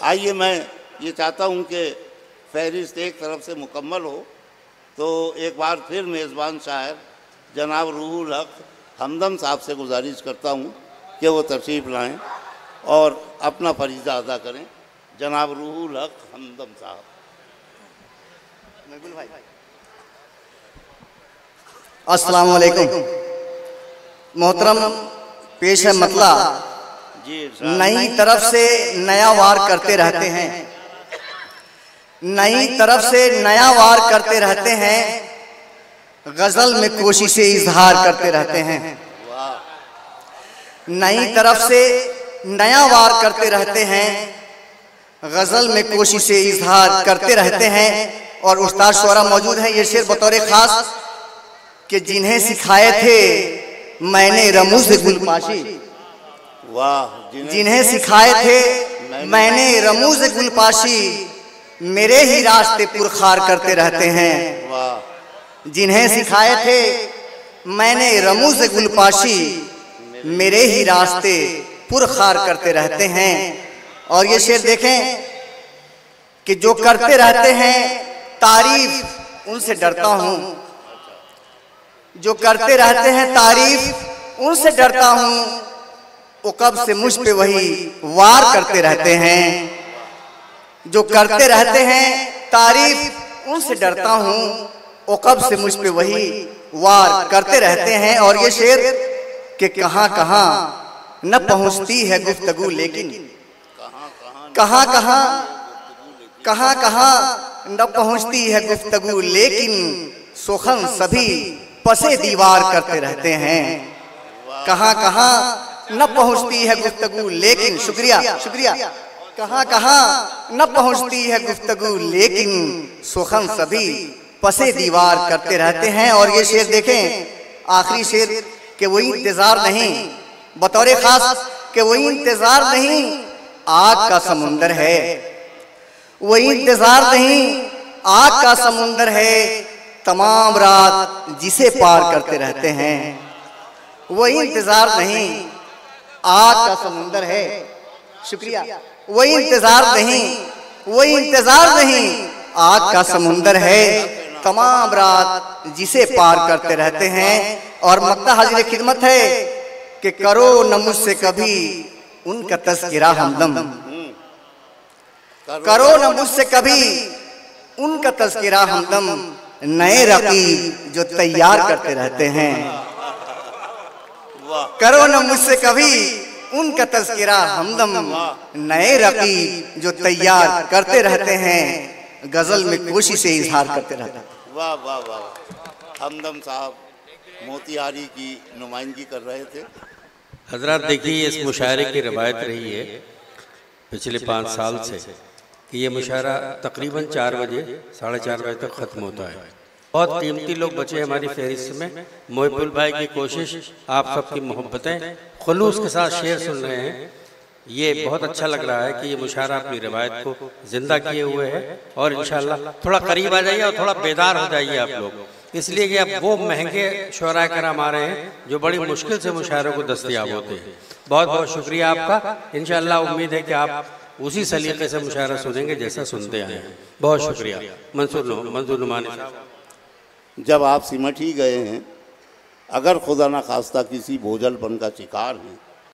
आइए, मैं ये चाहता हूँ कि फहरिस्त एक तरफ से मुकम्मल हो, तो एक बार फिर मेज़बान शायर जनाब रूहुल हक हमदम साहब से गुजारिश करता हूँ कि वो तशरीफ़ लाएँ और अपना फरीज़ा अदा करें। जनाब रूहुल हक हमदम साहब। भाई अस्सलाम वालेकुम। मोहतरम, पेश है मतला। नई तरफ से नया वार करते रहते हैं, नई तरफ से नया वार करते रहते हैं, गजल में कोशिशें इजहार करते रहते हैं। नई तरफ से नया वार करते रहते हैं, गजल में कोशिशें इजहार करते रहते हैं। और उस्ताद शोरा मौजूद हैं। ये शेर बतौर खास कि जिन्हें सिखाए थे मैंने रमूज गुलपाशी, वाह, जिन्हें सिखाए थे मैंने रमूज गुलपाशी, मेरे ही रास्ते पुरखार करते रहते हैं। वाह, जिन्हें सिखाए थे मैंने रमूज गुलपाशी, मेरे ही रास्ते पुरखार करते रहते हैं। और ये शेर देखें कि जो करते रहते हैं तारीफ, उनसे डरता हूँ। जो करते रहते हैं तारीफ, उनसे डरता हूँ। वो कब से मुझ पे वही वार करते रहते हैं। जो करते रहते हैं तारीफ, उनसे डरता हूँ। वो कब से मुझ पे वही वार करते रहते हैं। और ये शेर कि कहाँ कहाँ न पहुँचती है गुफ्तगू, लेकिन कहाँ कहाँ न पहुँचती है गुफ्तगू, लेकिन सुखन सभी पसे दीवार करते रहते हैं। कहाँ कहाँ न पहुँचती है गुफ्तगू, लेकिन शुक्रिया शुक्रिया, कहाँ कहाँ न पहुँचती है गुफ्तगू, लेकिन सुखन सभी पसे दीवार करते रहते हैं। और ये शेर देखें, आखिरी शेर कि वही इंतजार नहीं, बतौर खास कि वही इंतजार नहीं आग का समुंदर है। वही इंतजार नहीं आग का समुंदर है, तमाम रात जिसे पार करते रहते हैं। वही इंतजार नहीं आग का समुंदर है, शुक्रिया, वही इंतजार नहीं, वही इंतजार नहीं आग का समुंदर है, तमाम रात जिसे पार करते रहते हैं। और मक्ता हाजिर खिदमत है कि करो न मुझसे कभी उनका तज़किरा हमदम, करो न मुझसे कभी उनका तज़किरा हमदम, नए रकीब जो तैयार करते रहते हैं। करो न मुझसे कभी उनका तज़किरा हमदम, नए रकीब जो तैयार करते रहते हैं, गजल में कोशिशें इजहार करते रहते हैं। वाह वाह वाह। हमदम साहब मोतिहारी की नुमाइंदगी कर रहे थे। हजरत देखिए, इस मुशायरे की रवायत रही है पिछले 5 साल से कि ये मुशायरा तकरीबन 4 बजे 4:30 बजे तक ख़त्म होता है। बहुत कीमती लोग बचे हमारी फहरिस्त में। मोहिबुल भाई की कोशिश, आप सबकी मोहब्बतें, खुलूस के साथ शेर सुन रहे हैं। ये बहुत अच्छा लग रहा है कि ये मुशायरा अपनी रवायत को जिंदा किए हुए है। और इंशाअल्लाह थोड़ा करीब आ जाइए और थोड़ा बेदार हो जाइए आप लोग, इसलिए कि अब वो महंगे शुअरा कराम आ रहे हैं जो बड़ी मुश्किल से मुशायरों को दस्तयाब होते हैं। बहुत बहुत शुक्रिया आपका। इंशाअल्लाह उम्मीद है कि आप उसी सलीके से मुशायरा सुनेंगे जैसा सुनते आए हैं। बहुत शुक्रिया। मंजूर नुमानी साहब। जब आप सिमट ही गए हैं, अगर खुदा न खास्ता किसी बोझलपन का शिकार हैं,